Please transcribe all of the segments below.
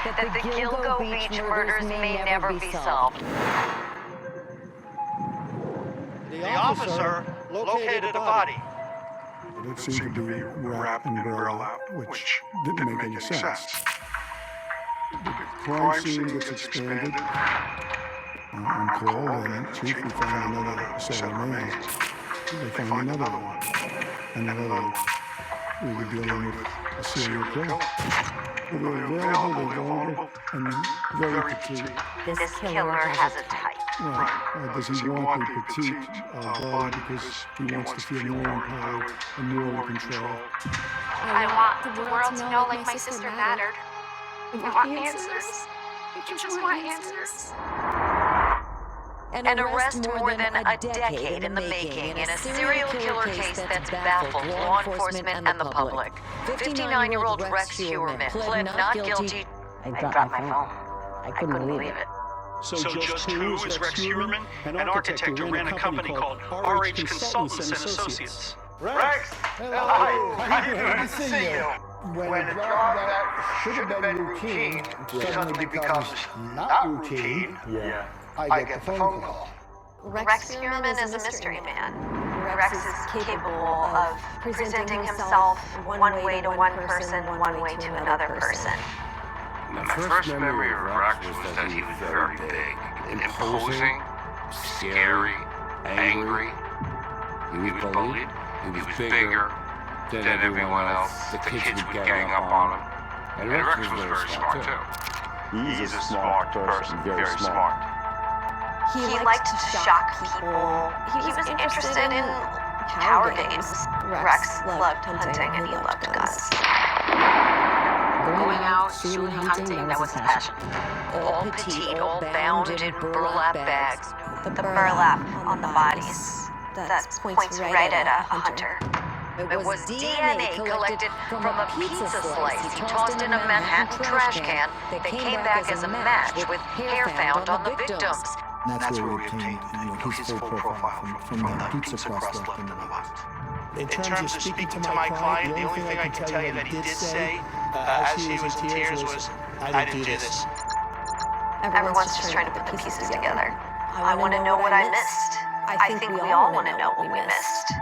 that the Gilgo Beach murders may never be solved. The officer located a body. It seemed to be wrapped in burlap, which didn't make any sense. The crime scene gets expanded. On call, and chief, we found another set of remains. They found another one. Another. We were dealing with a serial killer. They were available, they're vulnerable, and very petite. This killer has a type. Right. Does he want the petite body because he wants to feel more empowered and more in control? I want the world to know like my sister mattered. I want answers. I just want answers. An arrest more than a decade in the making in a serial killer case that's baffled law enforcement and the public. 59-year-old Rex Heuermann pled not guilty. I dropped my phone. I couldn't believe it. So just who is Rex Heuermann? An architect who ran a company called RH Consultants and Associates. Rex! Hi! Good to see you. When a job that should have been routine suddenly becomes not routine, I get the phone call. Rex Heuermann is a mystery man. Rex is capable of presenting himself one way to one person, one way to another person. My first memory of Rex was that he was very big, imposing, scary, angry. He was bullied. He was bigger than everyone else. The kids would gang up on him. And Rex was very smart, too. He's a smart person, very smart. He liked to shock people. He was interested in power games. Rex loved hunting and he loved guns. Going out, shooting, hunting, that was his passion. All petite, all bound in burlap bags. The burlap on the bodies, that points right at a hunter. It was DNA collected from a pizza slice he tossed in a Manhattan trash can that came back as a match with hair found on the victims. That's where we obtained his full profile from the pizza crust left in the box. In terms of speaking to my client, the only thing I can tell you that he did say, as he was in tears, was, I didn't do this. Everyone's just trying to put the pieces together. I want to know what I missed. I think we all want to know what we missed.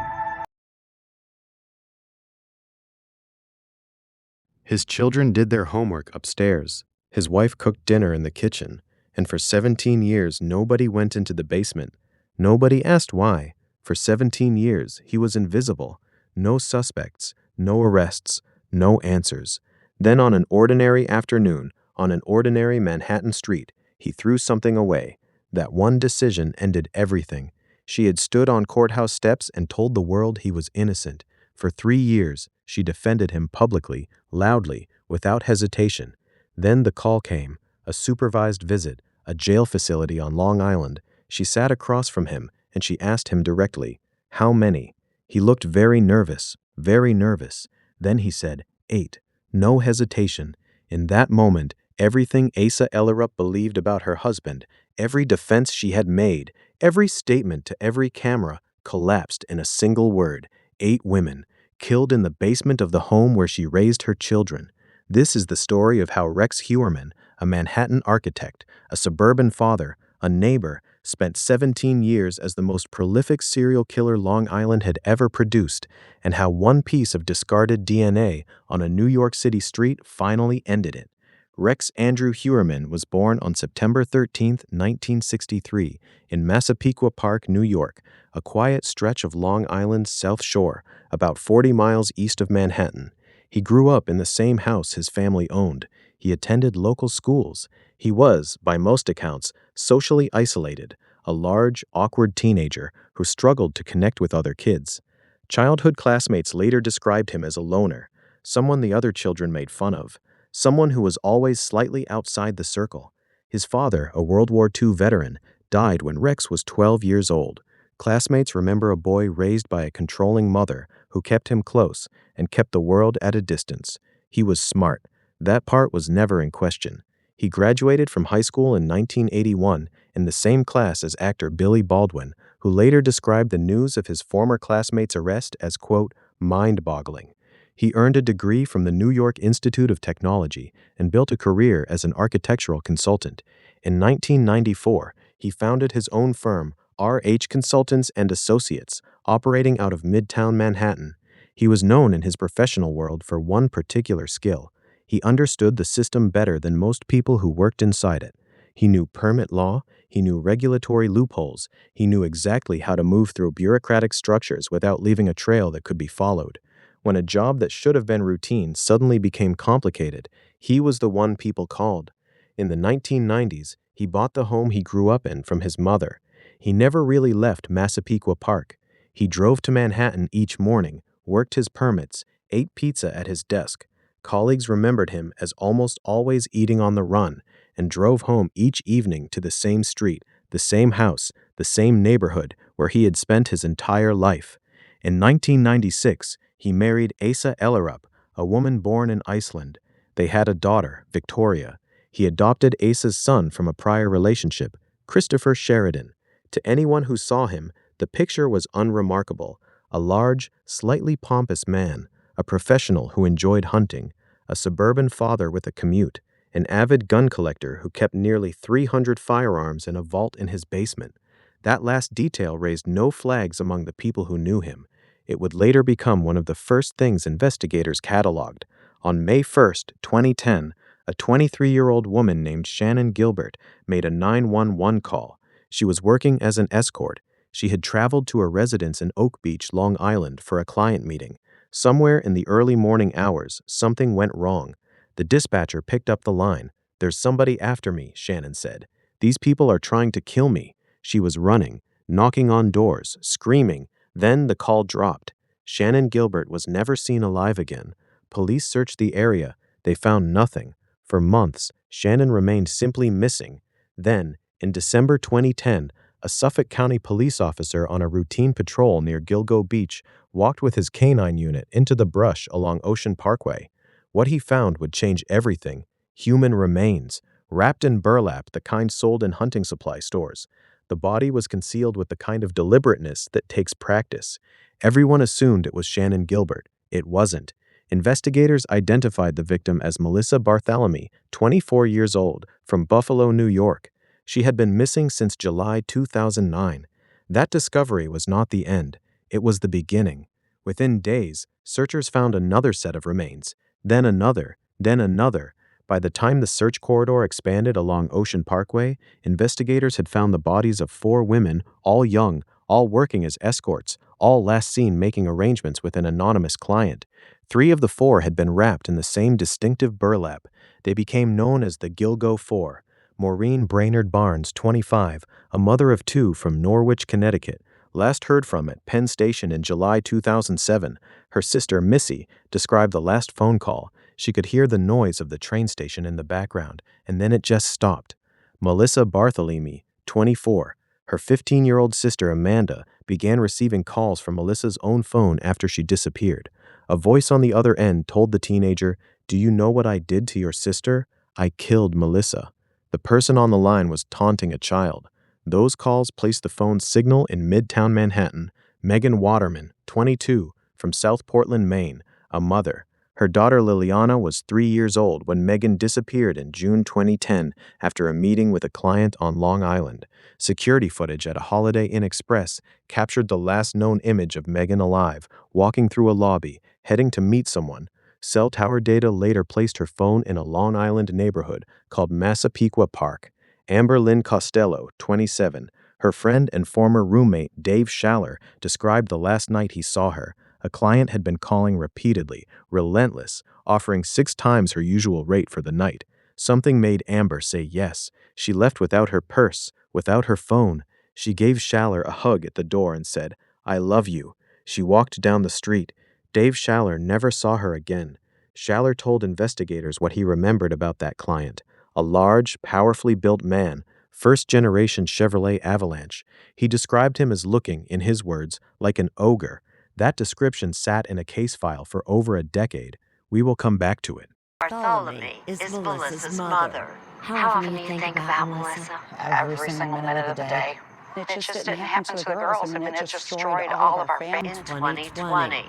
His children did their homework upstairs. His wife cooked dinner in the kitchen. And for 17 years, nobody went into the basement. Nobody asked why. For 17 years, he was invisible. No suspects, no arrests, no answers. Then on an ordinary afternoon, on an ordinary Manhattan street, he threw something away. That one decision ended everything. She had stood on courthouse steps and told the world he was innocent. For 3 years, she defended him publicly, loudly, without hesitation. Then the call came, a supervised visit, a jail facility on Long Island. She sat across from him, and she asked him directly, "How many?" He looked very nervous, very nervous. Then he said, 8. No hesitation. In that moment, everything Asa Ellerup believed about her husband, every defense she had made, every statement to every camera, collapsed in a single word. 8 women, killed in the basement of the home where she raised her children. This is the story of how Rex Heuermann, a Manhattan architect, a suburban father, a neighbor, spent 17 years as the most prolific serial killer Long Island had ever produced, and how one piece of discarded DNA on a New York City street finally ended it. Rex Andrew Heuermann was born on September 13, 1963, in Massapequa Park, New York, a quiet stretch of Long Island's South Shore, about 40 miles east of Manhattan. He grew up in the same house his family owned. He attended local schools. He was, by most accounts, socially isolated, a large, awkward teenager who struggled to connect with other kids. Childhood classmates later described him as a loner, someone the other children made fun of, someone who was always slightly outside the circle. His father, a World War II veteran, died when Rex was 12 years old. Classmates remember a boy raised by a controlling mother who kept him close and kept the world at a distance. He was smart. That part was never in question. He graduated from high school in 1981 in the same class as actor Billy Baldwin, who later described the news of his former classmate's arrest as, quote, mind-boggling. He earned a degree from the New York Institute of Technology and built a career as an architectural consultant. In 1994, he founded his own firm, R.H. Consultants and Associates, operating out of Midtown Manhattan. He was known in his professional world for one particular skill. He understood the system better than most people who worked inside it. He knew permit law, he knew regulatory loopholes, he knew exactly how to move through bureaucratic structures without leaving a trail that could be followed. When a job that should have been routine suddenly became complicated, he was the one people called. In the 1990s, he bought the home he grew up in from his mother. He never really left Massapequa Park. He drove to Manhattan each morning, worked his permits, ate pizza at his desk. Colleagues remembered him as almost always eating on the run, and drove home each evening to the same street, the same house, the same neighborhood where he had spent his entire life. In 1996, he married Asa Ellerup, a woman born in Iceland. They had a daughter, Victoria. He adopted Asa's son from a prior relationship, Christopher Sheridan. To anyone who saw him, the picture was unremarkable. A large, slightly pompous man, a professional who enjoyed hunting, a suburban father with a commute, an avid gun collector who kept nearly 300 firearms in a vault in his basement. That last detail raised no flags among the people who knew him. It would later become one of the first things investigators cataloged. On May 1, 2010, a 23-year-old woman named Shannan Gilbert made a 911 call. She was working as an escort. She had traveled to a residence in Oak Beach, Long Island, for a client meeting. Somewhere in the early morning hours, something went wrong. The dispatcher picked up the line. "There's somebody after me," Shannan said. "These people are trying to kill me." She was running, knocking on doors, screaming. Then the call dropped. Shannan Gilbert was never seen alive again. Police searched the area. They found nothing. For months, Shannan remained simply missing. Then, in December 2010, a Suffolk County police officer on a routine patrol near Gilgo Beach walked with his canine unit into the brush along Ocean Parkway. What he found would change everything: human remains, wrapped in burlap, the kind sold in hunting supply stores. The body was concealed with the kind of deliberateness that takes practice. Everyone assumed it was Shannan Gilbert. It wasn't. Investigators identified the victim as Melissa Bartholomew, 24 years old, from Buffalo, New York. She had been missing since July 2009. That discovery was not the end. It was the beginning. Within days, searchers found another set of remains, then another, then another. By the time the search corridor expanded along Ocean Parkway, investigators had found the bodies of 4 women, all young, all working as escorts, all last seen making arrangements with an anonymous client. 3 of the 4 had been wrapped in the same distinctive burlap. They became known as the Gilgo Four. Maureen Brainerd Barnes, 25, a mother of 2 from Norwich, Connecticut, last heard from at Penn Station in July 2007. Her sister, Missy, described the last phone call. She could hear the noise of the train station in the background, and then it just stopped. Melissa Bartholomew, 24, her 15-year-old sister, Amanda, began receiving calls from Melissa's own phone after she disappeared. A voice on the other end told the teenager, "Do you know what I did to your sister? I killed Melissa." The person on the line was taunting a child. Those calls placed the phone's signal in Midtown Manhattan. Megan Waterman, 22, from South Portland, Maine, a mother. Her daughter Liliana was 3 years old when Megan disappeared in June 2010 after a meeting with a client on Long Island. Security footage at a Holiday Inn Express captured the last known image of Megan alive, walking through a lobby, heading to meet someone. Cell tower data later placed her phone in a Long Island neighborhood called Massapequa Park. Amber Lynn Costello, 27, her friend and former roommate Dave Schaller, described the last night he saw her. A client had been calling repeatedly, relentless, offering 6 times her usual rate for the night. Something made Amber say yes. She left without her purse, without her phone. She gave Schaller a hug at the door and said, "I love you." She walked down the street. Dave Schaller never saw her again. Schaller told investigators what he remembered about that client. A large, powerfully built man, first-generation Chevrolet Avalanche. He described him as looking, in his words, like an ogre. That description sat in a case file for over a decade. We will come back to it. Bartholomew is Melissa's mother. How often do you think about Melissa? Every single minute of the day. It just didn't happen to the girls. I mean, it just destroyed all of our In 2020.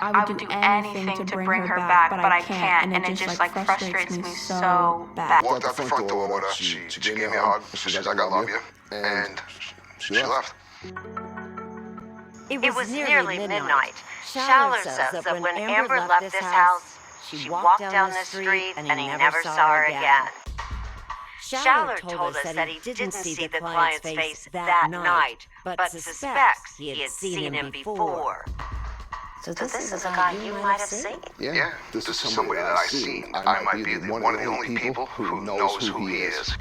I would do anything to bring her back, but I can't, and it just like frustrates me so bad. Walked out the front door with her. She gave me a hug. She says, I love you. And she left. It was nearly midnight. Schaller says that when Amber left this house, she walked down the street and he never saw her again. Schaller told us that he didn't see the client's face that night, but suspects he had seen him before. So this is a guy you might have seen. Yeah, this is somebody that I've seen. I might be one of the only people who knows who he is.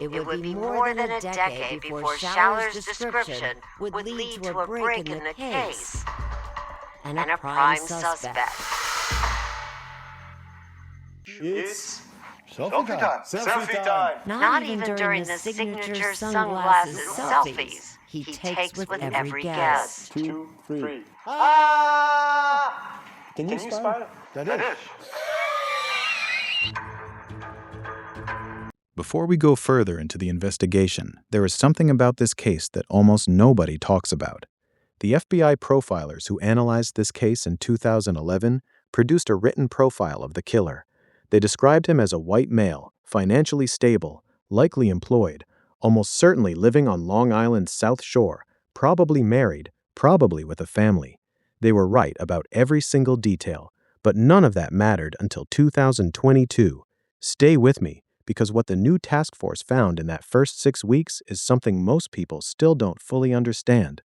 It would be more than a decade before Schaller's description would lead to a break in the case and a prime suspect. It's selfie time. Selfie time. Not even during the signature sunglasses selfies he takes with every guest. 2, 3. Ah! Can you spot it? That is. Before we go further into the investigation, there is something about this case that almost nobody talks about. The FBI profilers who analyzed this case in 2011 produced a written profile of the killer. They described him as a white male, financially stable, likely employed, almost certainly living on Long Island's South Shore, probably married, probably with a family. They were right about every single detail, but none of that mattered until 2022. Stay with me, because what the new task force found in that first 6 weeks is something most people still don't fully understand.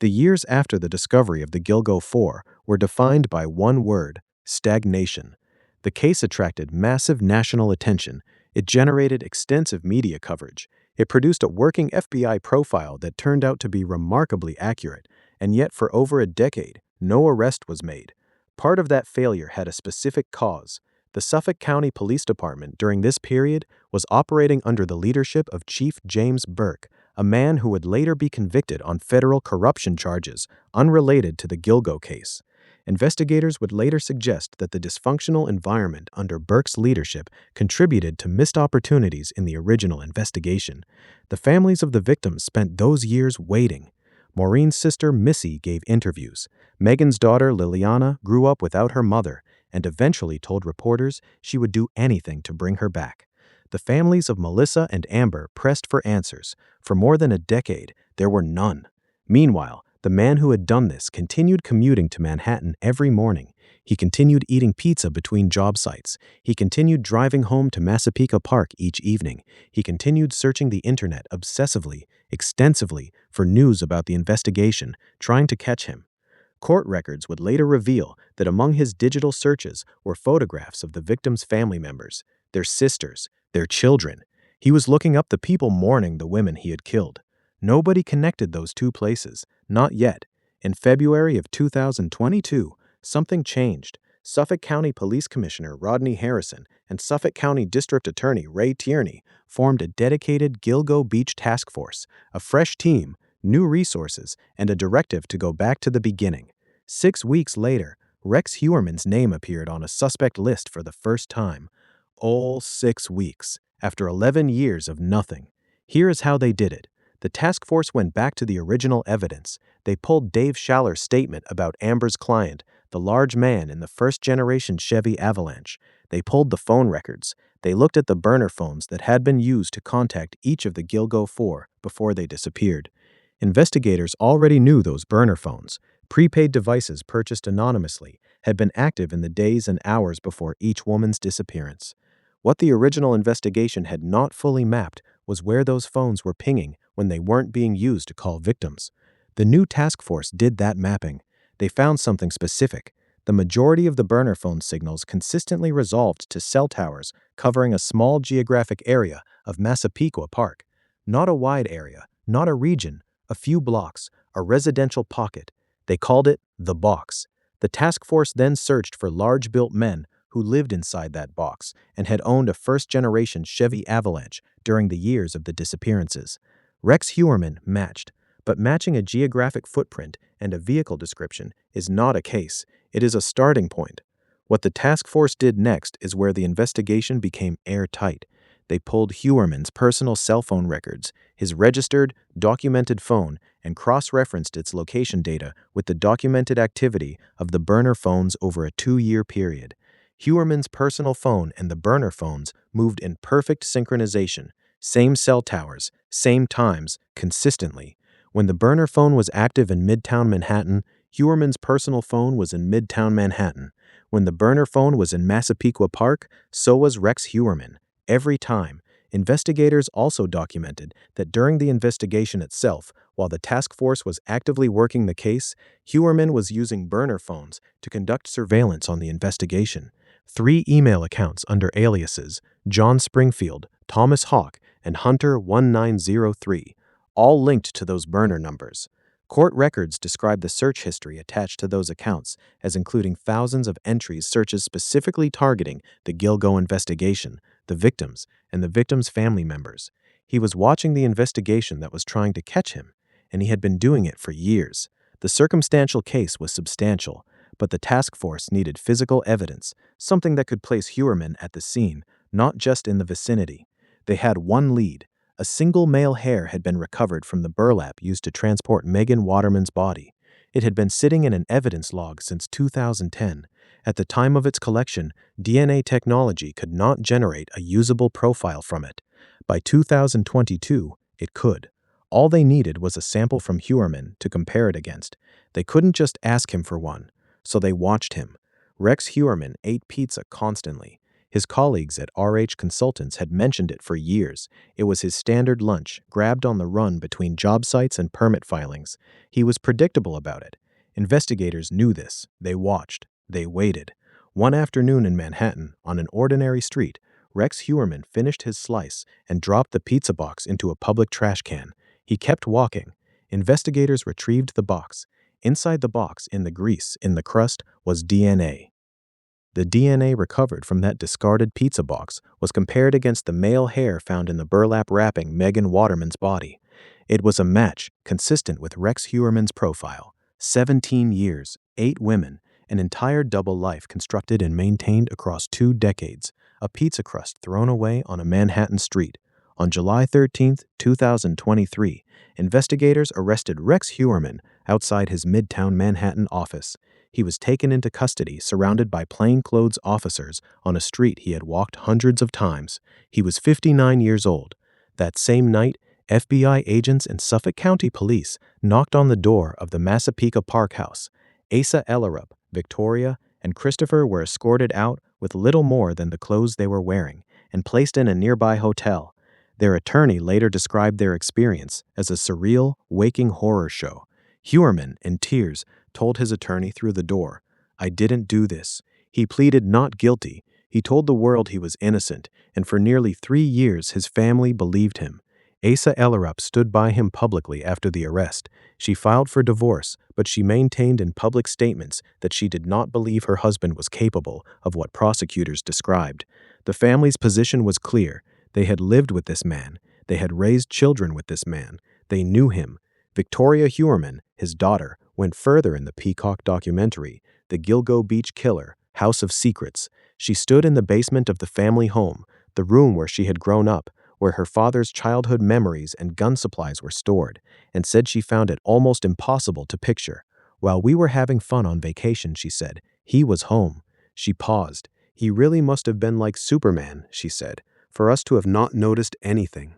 The years after the discovery of the Gilgo Four were defined by one word: stagnation. The case attracted massive national attention. It generated extensive media coverage. It produced a working FBI profile that turned out to be remarkably accurate, and yet for over a decade, no arrest was made. Part of that failure had a specific cause. The Suffolk County Police Department during this period was operating under the leadership of Chief James Burke, a man who would later be convicted on federal corruption charges unrelated to the Gilgo case. Investigators would later suggest that the dysfunctional environment under Burke's leadership contributed to missed opportunities in the original investigation. The families of the victims spent those years waiting. Maureen's sister Missy gave interviews. Megan's daughter Liliana grew up without her mother and eventually told reporters she would do anything to bring her back. The families of Melissa and Amber pressed for answers. For more than a decade, there were none. Meanwhile, the man who had done this continued commuting to Manhattan every morning. He continued eating pizza between job sites. He continued driving home to Massapequa Park each evening. He continued searching the internet obsessively, extensively, for news about the investigation, trying to catch him. Court records would later reveal that among his digital searches were photographs of the victims' family members, their sisters, their children. He was looking up the people mourning the women he had killed. Nobody connected those two places, not yet. In February of 2022, something changed. Suffolk County Police Commissioner Rodney Harrison and Suffolk County District Attorney Ray Tierney formed a dedicated Gilgo Beach task force, a fresh team, new resources, and a directive to go back to the beginning. 6 weeks later, Rex Heuermann's name appeared on a suspect list for the first time. All 6 weeks, after 11 years of nothing. Here is how they did it. The task force went back to the original evidence. They pulled Dave Schaller's statement about Amber's client, the large man in the first-generation Chevy Avalanche. They pulled the phone records. They looked at the burner phones that had been used to contact each of the Gilgo Four before they disappeared. Investigators already knew those burner phones. Prepaid devices purchased anonymously had been active in the days and hours before each woman's disappearance. What the original investigation had not fully mapped was where those phones were pinging when they weren't being used to call victims. The new task force did that mapping. They found something specific. The majority of the burner phone signals consistently resolved to cell towers covering a small geographic area of Massapequa Park. Not a wide area, not a region, a few blocks, a residential pocket. They called it the box. The task force then searched for large-built men who lived inside that box and had owned a first-generation Chevy Avalanche during the years of the disappearances. Rex Heuermann matched, but matching a geographic footprint and a vehicle description is not a case. It is a starting point. What the task force did next is where the investigation became airtight. They pulled Heuermann's personal cell phone records, his registered, documented phone, and cross-referenced its location data with the documented activity of the burner phones over a 2-year period. Heuermann's personal phone and the burner phones moved in perfect synchronization, same cell towers, same times, consistently. When the burner phone was active in Midtown Manhattan, Heuermann's personal phone was in Midtown Manhattan. When the burner phone was in Massapequa Park, so was Rex Heuermann. Every time. Investigators also documented that during the investigation itself, while the task force was actively working the case, Heuermann was using burner phones to conduct surveillance on the investigation. 3 email accounts under aliases, John Springfield, Thomas Hawk, and Hunter1903, all linked to those burner numbers. Court records describe the search history attached to those accounts as including thousands of entries searches specifically targeting the Gilgo investigation, the victims, and the victims' family members. He was watching the investigation that was trying to catch him, and he had been doing it for years. The circumstantial case was substantial, but the task force needed physical evidence, something that could place Heuermann at the scene, not just in the vicinity. They had one lead. A single male hair had been recovered from the burlap used to transport Megan Waterman's body. It had been sitting in an evidence log since 2010. At the time of its collection, DNA technology could not generate a usable profile from it. By 2022, it could. All they needed was a sample from Heuermann to compare it against. They couldn't just ask him for one, so they watched him. Rex Heuermann ate pizza constantly. His colleagues at RH Consultants had mentioned it for years. It was his standard lunch, grabbed on the run between job sites and permit filings. He was predictable about it. Investigators knew this. They watched. They waited. One afternoon in Manhattan, on an ordinary street, Rex Heuermann finished his slice and dropped the pizza box into a public trash can. He kept walking. Investigators retrieved the box. Inside the box, in the grease, in the crust, was DNA. The DNA recovered from that discarded pizza box was compared against the male hair found in the burlap wrapping Megan Waterman's body. It was a match consistent with Rex Heuermann's profile. 17 years, 8 women, an entire double life constructed and maintained across 2 decades, a pizza crust thrown away on a Manhattan street. On July 13, 2023, investigators arrested Rex Heuermann outside his Midtown Manhattan office. He was taken into custody, surrounded by plainclothes officers on a street he had walked hundreds of times. He was 59 years old. That same night, FBI agents and Suffolk County Police knocked on the door of the Massapequa Park house. Asa Ellerup, Victoria, and Christopher were escorted out with little more than the clothes they were wearing and placed in a nearby hotel. Their attorney later described their experience as a surreal, waking horror show. Heuermann, in tears, told his attorney through the door, "I didn't do this." He pleaded not guilty. He told the world he was innocent, and for nearly 3 years his family believed him. Asa Ellerup stood by him publicly after the arrest. She filed for divorce, but she maintained in public statements that she did not believe her husband was capable of what prosecutors described. The family's position was clear. They had lived with this man. They had raised children with this man. They knew him. Victoria Heuermann, his daughter, went further in the Peacock documentary, The Gilgo Beach Killer, House of Secrets. She stood in the basement of the family home, the room where she had grown up, where her father's childhood memories and gun supplies were stored, and said she found it almost impossible to picture. While we were having fun on vacation, she said, he was home. She paused. He really must have been like Superman, she said, for us to have not noticed anything.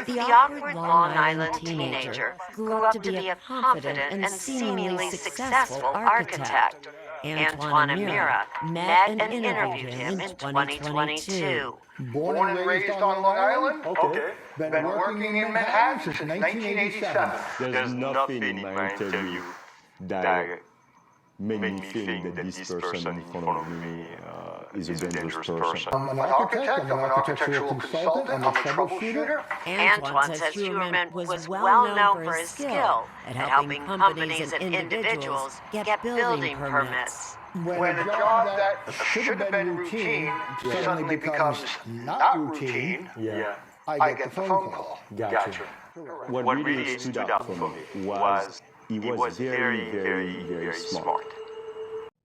The awkward Long Island teenager grew up to be a confident and seemingly successful architect. Antoine Amira met and interviewed him in 2022. Born and raised on Long Island? Okay. Been working in Manhattan since 1987. There's nothing in my interview that made me think that this person in front of me is a dangerous person. I'm an architect, I'm an architectural consultant, I'm a troubleshooter. Antoine says Heuermann was well known for his skill at helping companies and individuals get building permits. When a job that should have been routine suddenly becomes not routine, I get the phone call. Gotcha. What really stood out for me was he was very smart.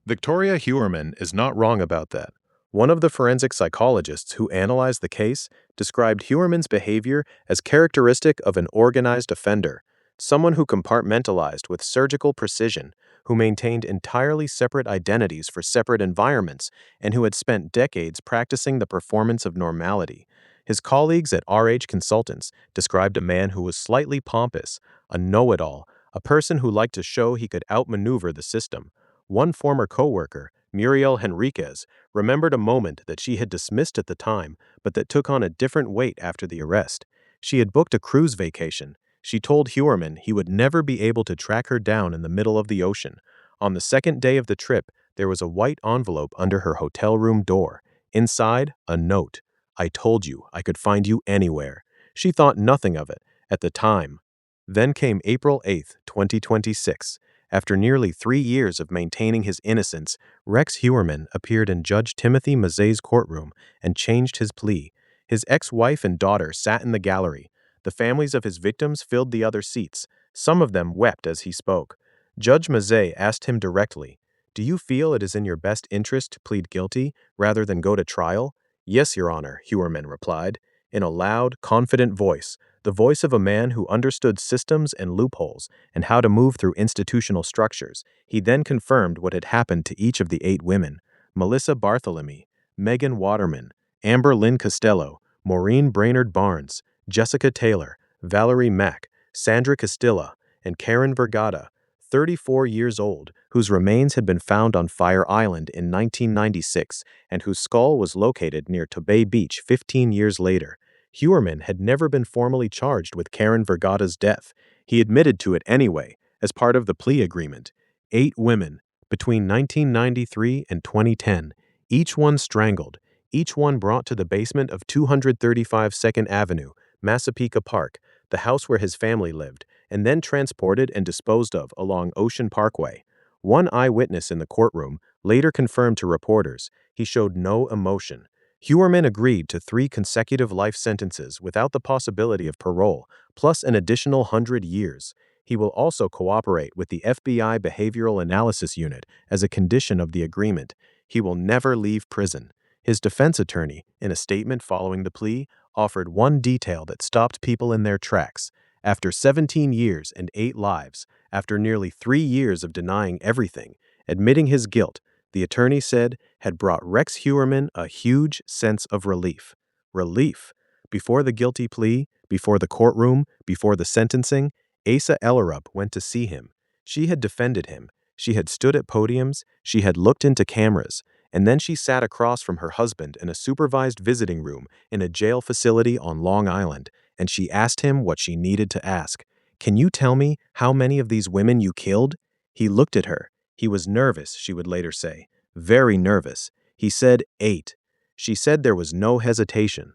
Victoria Heuermann is not wrong about that. One of the forensic psychologists who analyzed the case described Heuermann's behavior as characteristic of an organized offender, someone who compartmentalized with surgical precision, who maintained entirely separate identities for separate environments, and who had spent decades practicing the performance of normality. His colleagues at RH Consultants described a man who was slightly pompous, a know-it-all, a person who liked to show he could outmaneuver the system. One former coworker, Muriel Henriquez, remembered a moment that she had dismissed at the time, but that took on a different weight after the arrest. She had booked a cruise vacation. She told Heuermann he would never be able to track her down in the middle of the ocean. On the second day of the trip, there was a white envelope under her hotel room door. Inside, a note. "I told you I could find you anywhere." She thought nothing of it at the time. Then came April 8, 2026. After nearly 3 years of maintaining his innocence, Rex Heuermann appeared in Judge Timothy Mazzei's courtroom and changed his plea. His ex-wife and daughter sat in the gallery. The families of his victims filled the other seats. Some of them wept as he spoke. Judge Mazzei asked him directly, "Do you feel it is in your best interest to plead guilty rather than go to trial?" "Yes, Your Honor," Heuermann replied, in a loud, confident voice, the voice of a man who understood systems and loopholes and how to move through institutional structures. He then confirmed what had happened to each of the 8 women: Melissa Barthelemy, Megan Waterman, Amber Lynn Costello, Maureen Brainerd Barnes, Jessica Taylor, Valerie Mack, Sandra Castilla, and Karen Vergata, 34 years old, whose remains had been found on Fire Island in 1996 and whose skull was located near Tobay Beach 15 years later. Heuermann had never been formally charged with Karen Vergata's death. He admitted to it anyway, as part of the plea agreement. 8 women, between 1993 and 2010, each one strangled, each one brought to the basement of 235 2nd Avenue, Massapequa Park, the house where his family lived, and then transported and disposed of along Ocean Parkway. One eyewitness in the courtroom later confirmed to reporters he showed no emotion. Heuermann agreed to 3 consecutive life sentences without the possibility of parole, plus an additional 100 years. He will also cooperate with the FBI Behavioral Analysis Unit as a condition of the agreement. He will never leave prison. His defense attorney, in a statement following the plea, offered one detail that stopped people in their tracks. After 17 years and 8 lives, after nearly 3 years of denying everything, admitting his guilt, the attorney said, had brought Rex Heuermann a huge sense of relief. Relief. Before the guilty plea, before the courtroom, before the sentencing, Asa Ellerup went to see him. She had defended him. She had stood at podiums. She had looked into cameras. And then she sat across from her husband in a supervised visiting room in a jail facility on Long Island, and she asked him what she needed to ask. "Can you tell me how many of these women you killed?" He looked at her. He was nervous, she would later say. Very nervous. He said 8. She said there was no hesitation.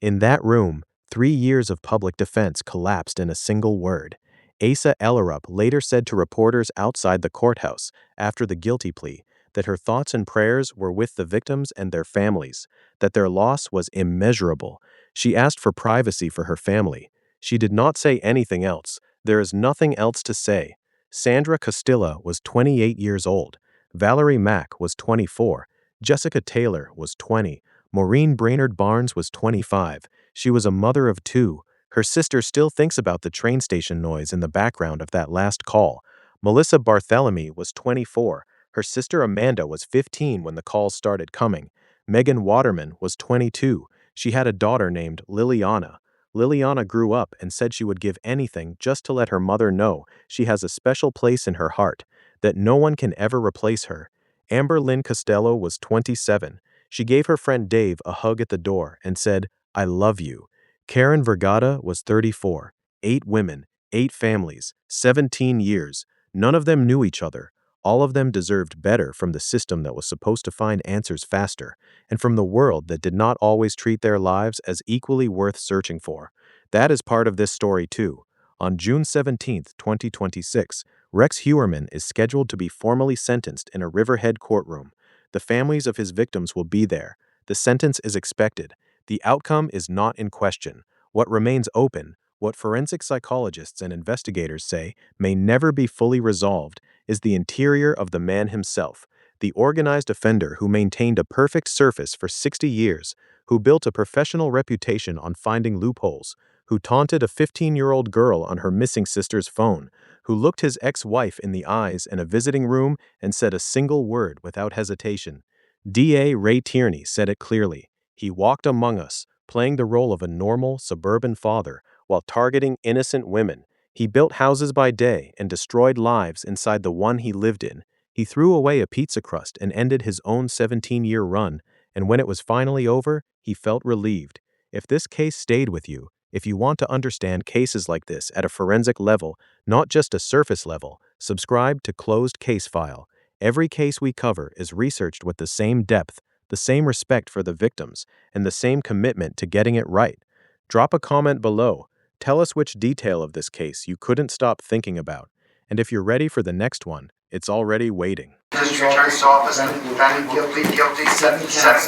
In that room, 3 years of public defense collapsed in a single word. Asa Ellerup later said to reporters outside the courthouse after the guilty plea that her thoughts and prayers were with the victims and their families, that their loss was immeasurable. She asked for privacy for her family. She did not say anything else. There is nothing else to say. Sandra Castilla was 28 years old. Valerie Mack was 24. Jessica Taylor was 20. Maureen Brainerd Barnes was 25. She was a mother of 2. Her sister still thinks about the train station noise in the background of that last call. Melissa Barthelemy was 24. Her sister Amanda was 15 when the calls started coming. Megan Waterman was 22. She had a daughter named Liliana. Liliana grew up and said she would give anything just to let her mother know she has a special place in her heart, that no one can ever replace her. Amber Lynn Costello was 27. She gave her friend Dave a hug at the door and said, "I love you." Karen Vergata was 34. 8 women, 8 families, 17 years. None of them knew each other. All of them deserved better from the system that was supposed to find answers faster, and from the world that did not always treat their lives as equally worth searching for. That is part of this story too. On June 17, 2026, Rex Heuermann is scheduled to be formally sentenced in a Riverhead courtroom. The families of his victims will be there. The sentence is expected. The outcome is not in question. What remains open, what forensic psychologists and investigators say may never be fully resolved, is the interior of the man himself. the organized offender who maintained a perfect surface for 60 years, who built a professional reputation on finding loopholes, who taunted a 15-year-old girl on her missing sister's phone, who looked his ex-wife in the eyes in a visiting room and said a single word without hesitation. D.A. Ray Tierney said it clearly. He walked among us, playing the role of a normal, suburban father while targeting innocent women. He built houses by day and destroyed lives inside the one he lived in. He threw away a pizza crust and ended his own 17-year run, and when it was finally over, he felt relieved. If this case stayed with you, if you want to understand cases like this at a forensic level, not just a surface level, subscribe to Closed Case File. Every case we cover is researched with the same depth, the same respect for the victims, and the same commitment to getting it right. Drop a comment below. Tell us which detail of this case you couldn't stop thinking about. And if you're ready for the next one, it's already waiting. District Attorney's Office, defendant will plead guilty, 7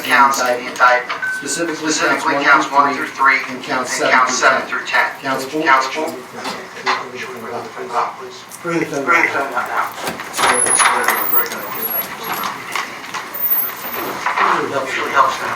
counts in the indictment. Specifically counts 1 through 3 and counts 7 through 10. Counts 4. Bring the defendant out now. Usually helps them.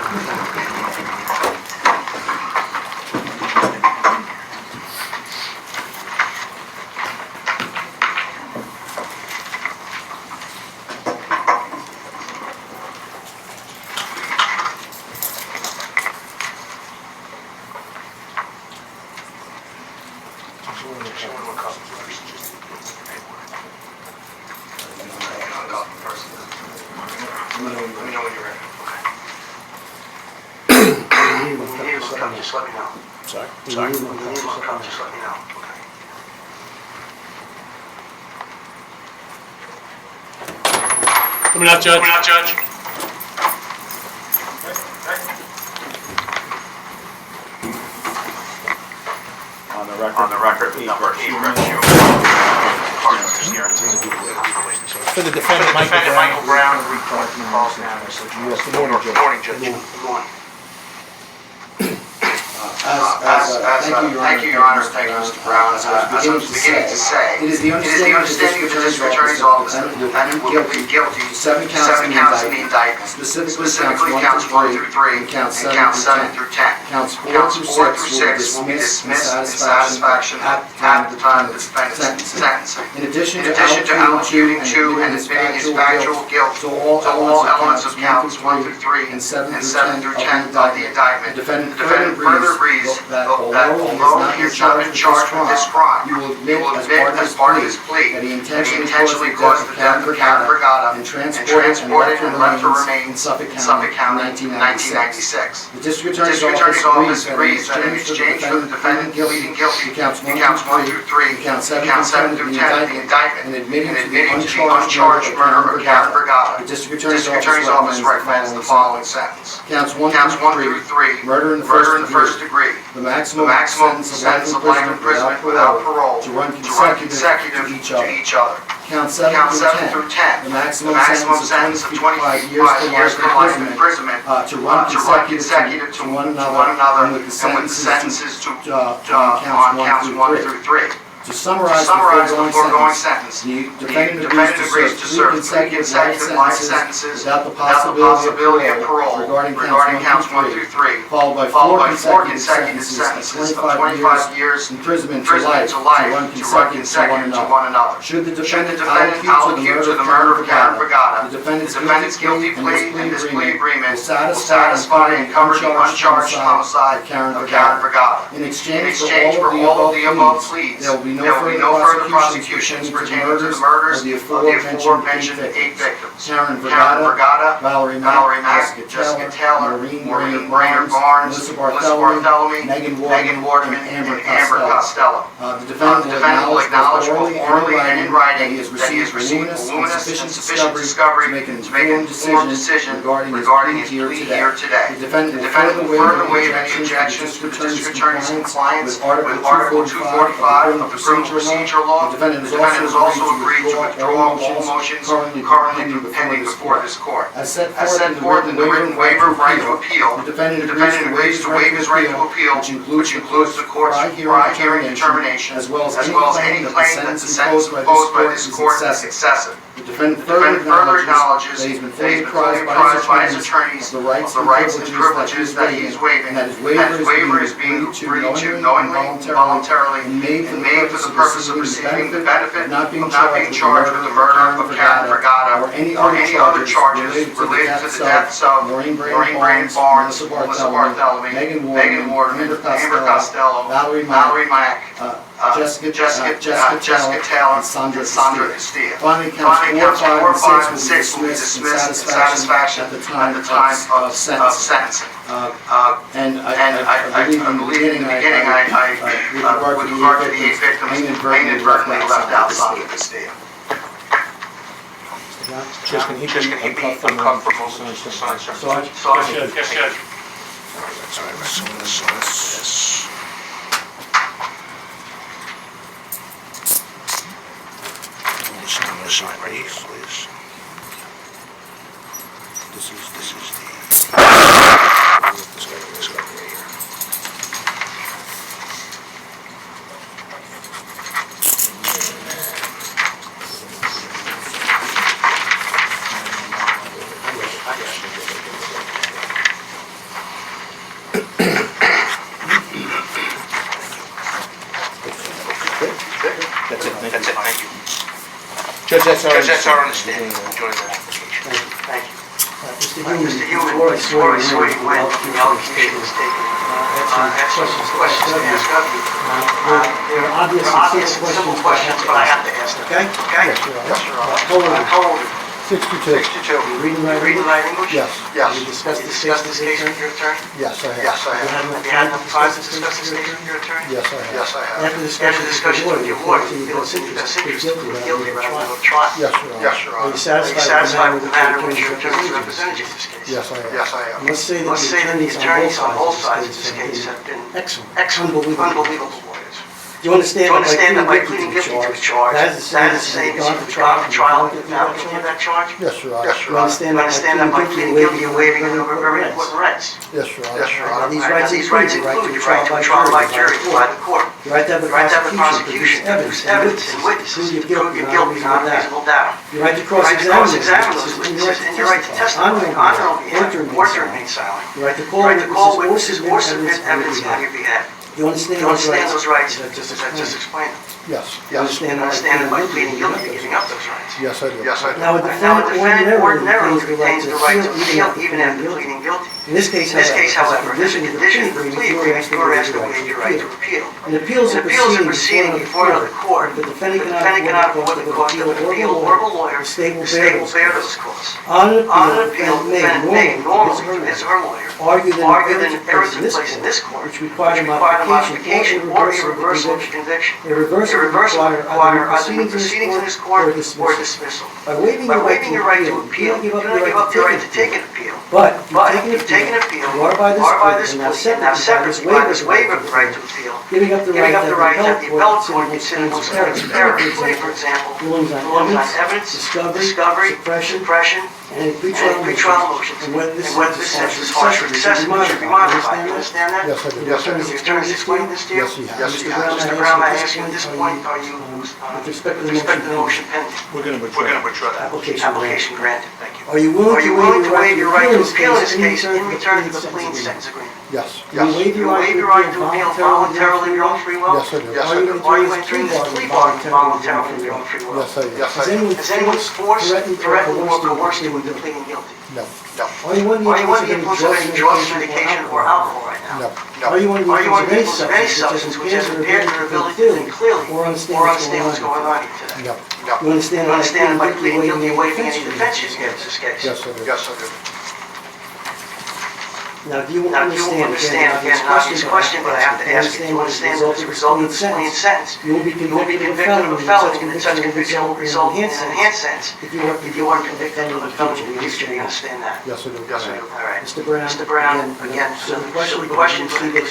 Just let me know. Sorry? Sorry? Just let me know. Okay. Coming out, Judge. On the record, Number 8, For the defendant, Michael Brown. Good morning, Judge. Good morning. Thank you, Your Honor. Thank you, Mr. Brown. As I was beginning to say, it is the understanding of the District Attorney's Office that the defendant will plead guilty to 7 counts in the indictment, specifically counts 1 through 3 and counts 7 through 10. Counts 4 through 6 will be dismissed in satisfaction at the time of the defendant's sentencing. In addition to allocating to and admitting his factual guilt to all elements of counts 1 through 3 and 7 through 10 of the indictment, the defendant further agrees that although he has not been charged with this crime, he will admit as part of his plea that he intentionally caused the death of Karen Brigada and transported and left her remains in Suffolk County in 1996. The District Attorney's Office agrees that in exchange for the defendant pleading guilty to counts 1 through 3 and counts 7 through 10 of the indictment and admitting to the uncharged murder of Karen Brigada, the District Attorney's Office recommends the following sentence. Counts 1 through 3, murder in the first degree. The maximum sentence of life imprisonment without parole to run consecutive to each other. Count 7 through 10. The maximum sentence of 25 years to life imprisonment to run consecutive to one another and with the sentences on counts 1 through 3. To summarize the foregoing sentence, the defendant agrees to serve 3 consecutive life sentences without the possibility of parole regarding counts 1 through 3, followed by 4 consecutive sentences of 25 years imprisonment to life to run consecutive to one another. Should the defendant allocute to the murder of Karen Brigada, the defendant's guilty plea and this plea agreement will satisfy and cover the uncharged homicide of Karen Brigada. In exchange for all of the above pleas, there will be no further prosecutions pertaining to the murders of the aforementioned 8 victims. Karen Brigada, Valerie Mack, Jessica Taylor, Maureen Barnes, Melissa Barthelemy, Megan Waterman, and Amber Costello. The defendant will acknowledge both orally and in writing that he has received voluminous and sufficient discovery to make an informed decision regarding his plea here today. The defendant will further waive any objections to the District Attorney's compliance with Article 245 of the Procedure Law. The defendant has also agreed to withdraw all motions currently pending before this court. As set forth in the written waiver of right to appeal, the defendant agrees to waive his right to appeal, which includes the court's prior hearing determination, as well as any claim that the sentence imposed by this court is excessive. The defendant further acknowledges that he's been fully apprised by his attorneys of the rights and privileges that he is waiving, and that his waiver is being agreed to knowingly and voluntarily and made for the purpose of receiving the benefit of not being charged with the murder of Karen Vergata or any other charges related to the deaths of Maureen Braden Barnes, Melissa Bartholomew, Megan Warden, Amber Costello, Valerie Mack, Jessica Taylor, and Sandra Castillo. Finally, counts 4, 5, and 6 will be dismissed in satisfaction at the time of sentencing. And I believe in the beginning, with regard to the 8 victims, inadvertently left out Sandra Castillo. Just can he be uncuffed for most of the Sarge? Yes, Judge. Yes. Sign right here, please. This is the. This guy right here. That's it. Thank you. Judge, that's our understanding. Enjoy that application. Thank you. Mr. Heuermann, before I saw you went, the allocation was taken. I have some questions to ask of you. There are obvious and simple questions, but I have to ask them. Okay? Yes, Your Honor. How old are you? 62. 62. You reading light English? Yes. Have you discussed this case with your attorney? Yes, I have. Have you had enough time to discuss this case with your attorney? Yes, I have. After discussions with your lawyer, you feel it's interesting to guilty rather than trial? Yes, Your Honor. Are you satisfied with the manner in which your attorney represented you in this case? Yes, I am. Let's say that the attorneys on both sides of this case have been unbelievable lawyers. Do you understand that by pleading guilty to a charge, that is the same as you would go to trial without guilty of that charge? Yes, Your Honor. You understand that by pleading guilty you're waiving a number of very important rights? Yes, Your Honor. These rights include your right to a trial by jury, by the court. Your right to have the prosecution produce evidence and witnesses to prove your guilt beyond reasonable doubt. Your right to cross-examine those witnesses and your right to testify on their own behalf or to remain silent. Your right to call witnesses or submit evidence on your behalf. You understand those rights? I just explained them. Yes. You understand that by pleading guilty you're giving up those rights? Yes, I do. Now, a defendant ordinarily retains the right to appeal even after pleading guilty. In this case, however, as a condition for plea agreement, you are asked to waive your right to appeal. An appeal is a proceeding before another court. The defendant cannot avoid the cost of an appeal or a lawyer. The state will bear those costs. On an appeal, the defendant may normally, as her lawyer, argue that an error took place in this court, which required a modification or a reversal of conviction. A reversal would require either proceedings in this court or dismissal. By waiving your right to appeal, you do not give up your right to take an appeal. But if you've taken an appeal, you are by this plea, and now separately by this waiver of the right to appeal, giving up the right to have the appellate court consider most errors, including, for example, rulings on evidence, discovery, suppression, and pretrial motions, and whether this sentence is harsh or excessive, it should be modified. You understand that? Yes, I do. The attorney explained this to you? Yes, he has. Mr. Brown, I ask you at this point, are you, with respect to the motion pending? We're going to withdraw that. Application granted. Thank you. Are you willing to waive your right to appeal in this case in return to the clean sentence agreement? Yes. You waive your right to appeal voluntarily of your own free will? Yes, I do. Are you entering this plea bargain voluntarily of your own free will? Yes, I do. Has anyone forced, threatened, or coerced you into pleading guilty? No. Are you under the influence of any drugs, medication, or alcohol right now? No. Are you under the influence of any substance which has impaired your ability to think clearly or understand what's going on here today? No. You understand that by pleading guilty you're waiving any defense you give in this case? Yes, I do. Now, do you understand, again, an obvious question, but I have to ask you, do you understand that as a result of this clean sentence, you will be convicted of a felony, and such conviction will result in an enhanced sentence if you are convicted of a felony. Do you understand that? Yes, I do. All right. Mr. Brown, again, silly question, but they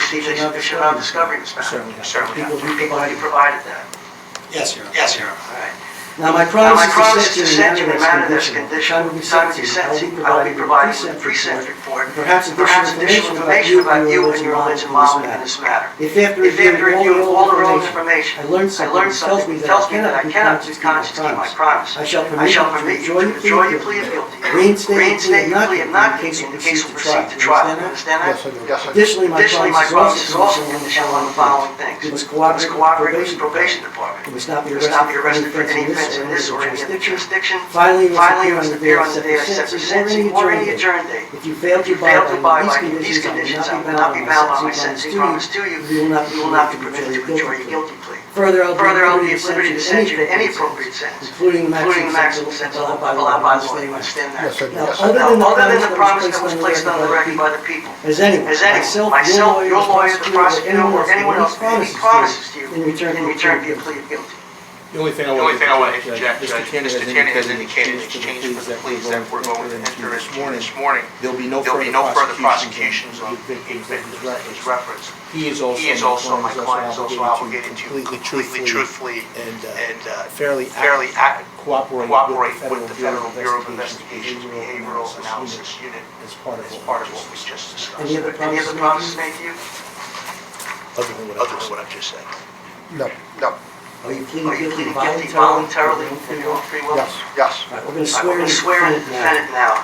should have discovery inspection. Certainly. You provided that. Yes, Your Honor. All right. Now, my promise is to set you in a manner that's conditional. At the time of your sentencing, I will be providing you with a pre-sentence report, perhaps additional information about you and your alleged involvement in this matter. If after reviewing all the relevant information, I learn something that tells me that I cannot conscience my promise, I shall permit you to withdraw your plea of guilty, reinstate your plea of not guilty in the case will proceed to trial. Understand that? Yes, sir. Additionally, my promise is also conditional on the following things. You must cooperate with the probation department. You must not be arrested for any offense in this or any other jurisdiction. Finally, you must appear on the day I set for sentencing or any adjourned date. If you fail to abide by these conditions, I will not be bound by my sentencing promise to you. You will not be permitted to withdraw your guilty plea. Further, I will be at liberty to send you to any appropriate sentence, including the maximum sentence allowed by law. Understand that? Yes, sir. Now, other than the promise that was placed on the record by the people, has anyone, myself, your lawyer, the prosecutor, or anyone else, any promises to you in return for your plea of guilty? The only thing I want to interject, Mr. Tanner has indicated in exchange for the pleas that we're going to enter this morning, there'll be no further prosecutions on the victims he's referenced. He is also, my client is also obligated to completely, truthfully, and fairly cooperate with the Federal Bureau of Investigation's Behavioral Analysis Unit as part of what was just discussed. Any other promises made to you? Other than what I've just said. No. Are you pleading guilty voluntarily and your own free will? Yes. Right, we're going to swear in the defendant now.